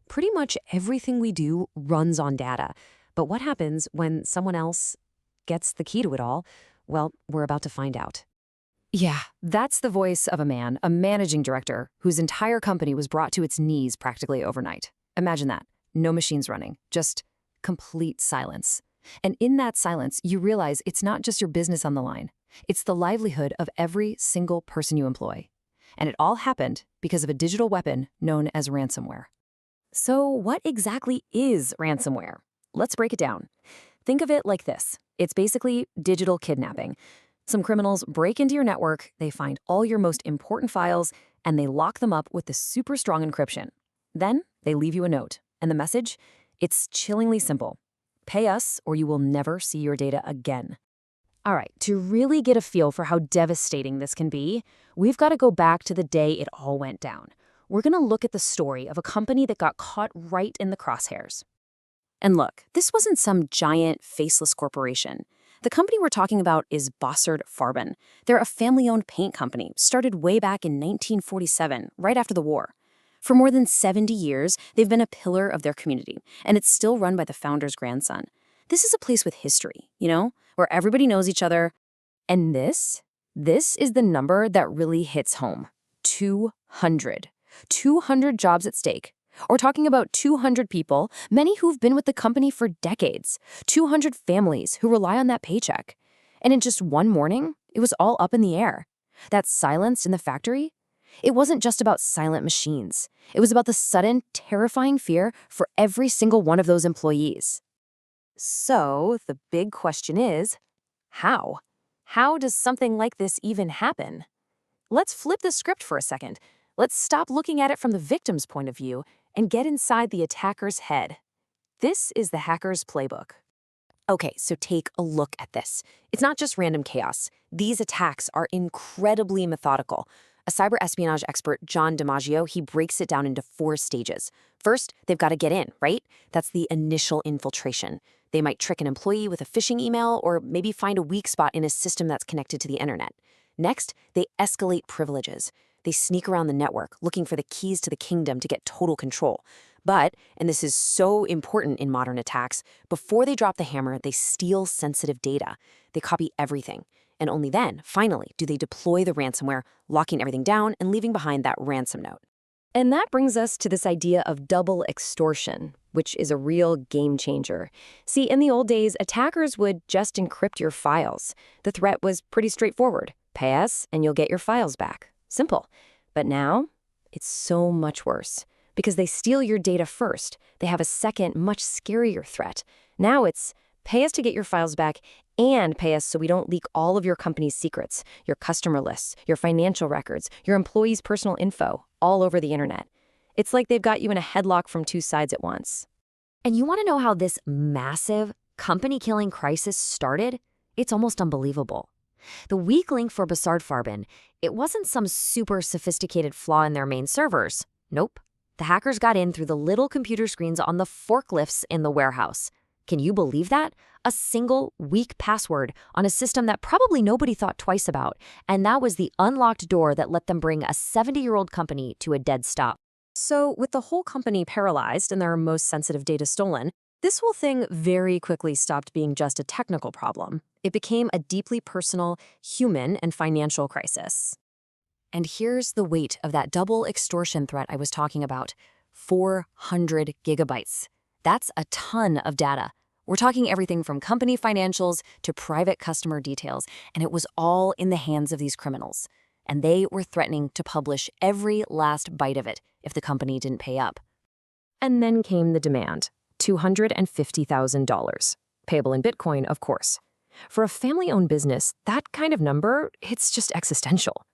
Pretty much everything we do runs on data. But what happens when someone else gets the key to it all? Well, we're about to find out. Yeah, that's the voice of a man, a managing director, whose entire company was brought to its knees practically overnight. Imagine that. No machines running, just complete silence. And in that silence, you realize it's not just your business on the line. It's the livelihood of every single person you employ. And it all happened because of a digital weapon known as ransomware. So what exactly is ransomware? Let's break it down. Think of it like this. It's basically digital kidnapping. Some criminals break into your network, they find all your most important files, and they lock them up with the super strong encryption. Then they leave you a note. And the message? It's chillingly simple. Pay us or you will never see your data again. All right, to really get a feel for how devastating this can be, we've got to go back to the day it all went down. We're going to look at the story of a company that got caught right in the crosshairs. And look, this wasn't some giant, faceless corporation. The company we're talking about is Bossard Farben. They're a family-owned paint company, started way back in 1947, right after the war. For more than 70 years, they've been a pillar of their community, and it's still run by the founder's grandson. This is a place with history, where everybody knows each other. And this is the number that really hits home. 200. 200 jobs at stake. We're talking about 200 people, many who've been with the company for decades. 200 families who rely on that paycheck. And in just one morning, it was all up in the air. That silence in the factory, it wasn't just about silent machines. It was about the sudden, terrifying fear for every single one of those employees. So the big question is, how? How does something like this even happen? Let's flip the script for a second. Let's stop looking at it from the victim's point of view and get inside the attacker's head. This is the hacker's playbook. Okay, so take a look at this. It's not just random chaos. These attacks are incredibly methodical. A cyber espionage expert, John DiMaggio, he breaks it down into 4 stages. First, they've got to get in, right? That's the initial infiltration. They might trick an employee with a phishing email or maybe find a weak spot in a system that's connected to the internet. Next, they escalate privileges. They sneak around the network, looking for the keys to the kingdom to get total control. But, and this is so important in modern attacks, before they drop the hammer, they steal sensitive data. They copy everything. And only then, finally, do they deploy the ransomware, locking everything down and leaving behind that ransom note. And that brings us to this idea of double extortion, which is a real game changer. See, in the old days, attackers would just encrypt your files. The threat was pretty straightforward. Pay us and you'll get your files back. Simple. But now, it's so much worse. Because they steal your data first. They have a second, much scarier threat. Now it's, pay us to get your files back and pay us so we don't leak all of your company's secrets, your customer lists, your financial records, your employees' personal info, all over the internet. It's like they've got you in a headlock from 2 sides at once. And you want to know how this massive, company-killing crisis started? It's almost unbelievable. The weak link for Bossard Farben, it wasn't some super sophisticated flaw in their main servers. Nope. The hackers got in through the little computer screens on the forklifts in the warehouse. Can you believe that? A single, weak password on a system that probably nobody thought twice about. And that was the unlocked door that let them bring a 70-year-old company to a dead stop. So with the whole company paralyzed and their most sensitive data stolen, this whole thing very quickly stopped being just a technical problem. It became a deeply personal, human, and financial crisis. And here's the weight of that double extortion threat I was talking about. 400 gigabytes. That's a ton of data. We're talking everything from company financials to private customer details, and it was all in the hands of these criminals. And they were threatening to publish every last byte of it if the company didn't pay up. And then came the demand. $250,000. Payable in Bitcoin, of course. For a family-owned business, that kind of number, it's just existential.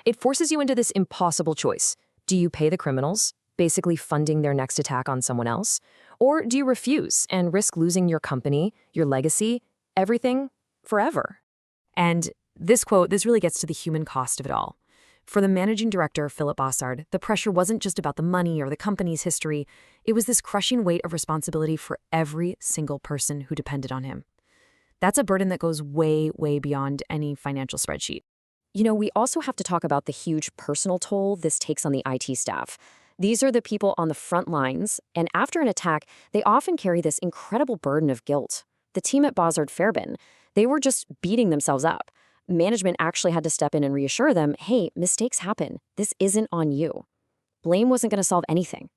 It forces you into this impossible choice. Do you pay the criminals, basically funding their next attack on someone else? Or do you refuse and risk losing your company, your legacy, everything, forever? And this quote, this really gets to the human cost of it all. For the managing director, Philip Bossard, the pressure wasn't just about the money or the company's history. It was this crushing weight of responsibility for every single person who depended on him. That's a burden that goes way, way beyond any financial spreadsheet. We also have to talk about the huge personal toll this takes on the IT staff. These are the people on the front lines, and after an attack, they often carry this incredible burden of guilt. The team at Bossard Fairbairn, they were just beating themselves up. Management actually had to step in and reassure them, hey, mistakes happen. This isn't on you. Blame wasn't going to solve anything.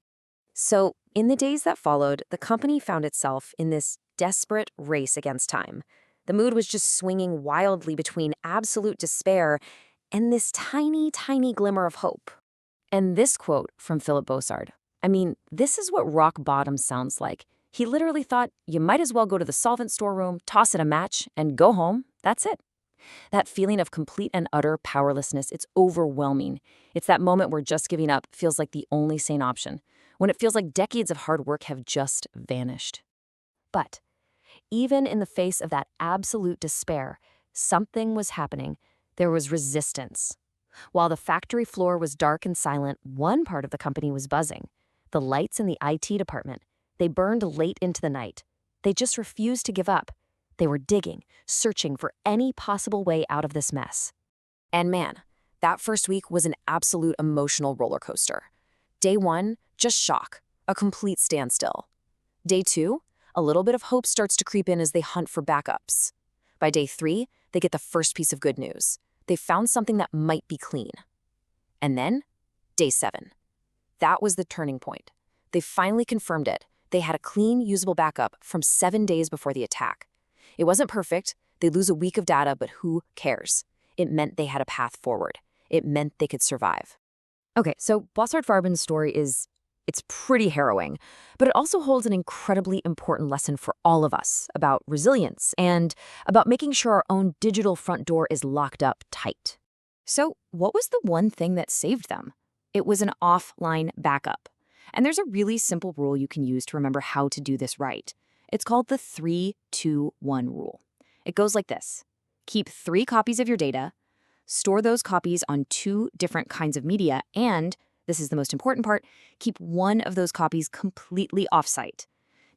So, in the days that followed, the company found itself in this desperate race against time. The mood was just swinging wildly between absolute despair and this tiny, tiny glimmer of hope. And this quote from Philip Bossard, I mean, this is what rock bottom sounds like. He literally thought, you might as well go to the solvent storeroom, toss it a match, and go home. That's it. That feeling of complete and utter powerlessness, it's overwhelming. It's that moment where just giving up feels like the only sane option, when it feels like decades of hard work have just vanished. But even in the face of that absolute despair, something was happening. There was resistance. While the factory floor was dark and silent, one part of the company was buzzing. The lights in the IT department. They burned late into the night. They just refused to give up. They were digging, searching for any possible way out of this mess. And man, that first week was an absolute emotional roller coaster. Day 1, just shock, a complete standstill. Day 2, a little bit of hope starts to creep in as they hunt for backups. By day 3, they get the first piece of good news. They found something that might be clean. And then, day 7. That was the turning point. They finally confirmed it. They had a clean, usable backup from 7 days before the attack. It wasn't perfect. They'd lose a week of data, but who cares? It meant they had a path forward. It meant they could survive. Okay, so Bossard Fairbairn's story it's pretty harrowing, but it also holds an incredibly important lesson for all of us about resilience and about making sure our own digital front door is locked up tight. So what was the one thing that saved them? It was an offline backup. And there's a really simple rule you can use to remember how to do this right. It's called the 3-2-1 rule. It goes like this. Keep 3 copies of your data, store those copies on 2 different kinds of media, and, this is the most important part, keep one of those copies completely offsite.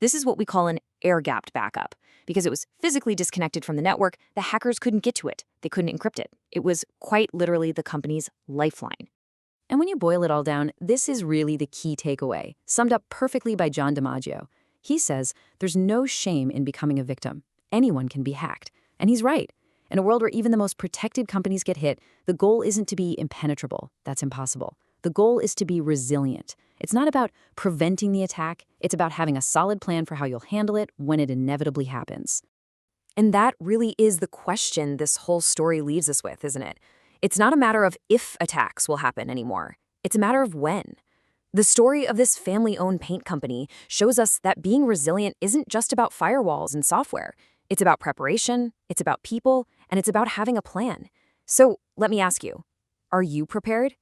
This is what we call an air-gapped backup. Because it was physically disconnected from the network, the hackers couldn't get to it. They couldn't encrypt it. It was quite literally the company's lifeline. And when you boil it all down, this is really the key takeaway, summed up perfectly by John DiMaggio. He says, there's no shame in becoming a victim. Anyone can be hacked. And he's right. In a world where even the most protected companies get hit, the goal isn't to be impenetrable. That's impossible. The goal is to be resilient. It's not about preventing the attack. It's about having a solid plan for how you'll handle it when it inevitably happens. And that really is the question this whole story leaves us with, isn't it? It's not a matter of if attacks will happen anymore. It's a matter of when. The story of this family-owned paint company shows us that being resilient isn't just about firewalls and software. It's about preparation, it's about people, and it's about having a plan. So let me ask you, are you prepared?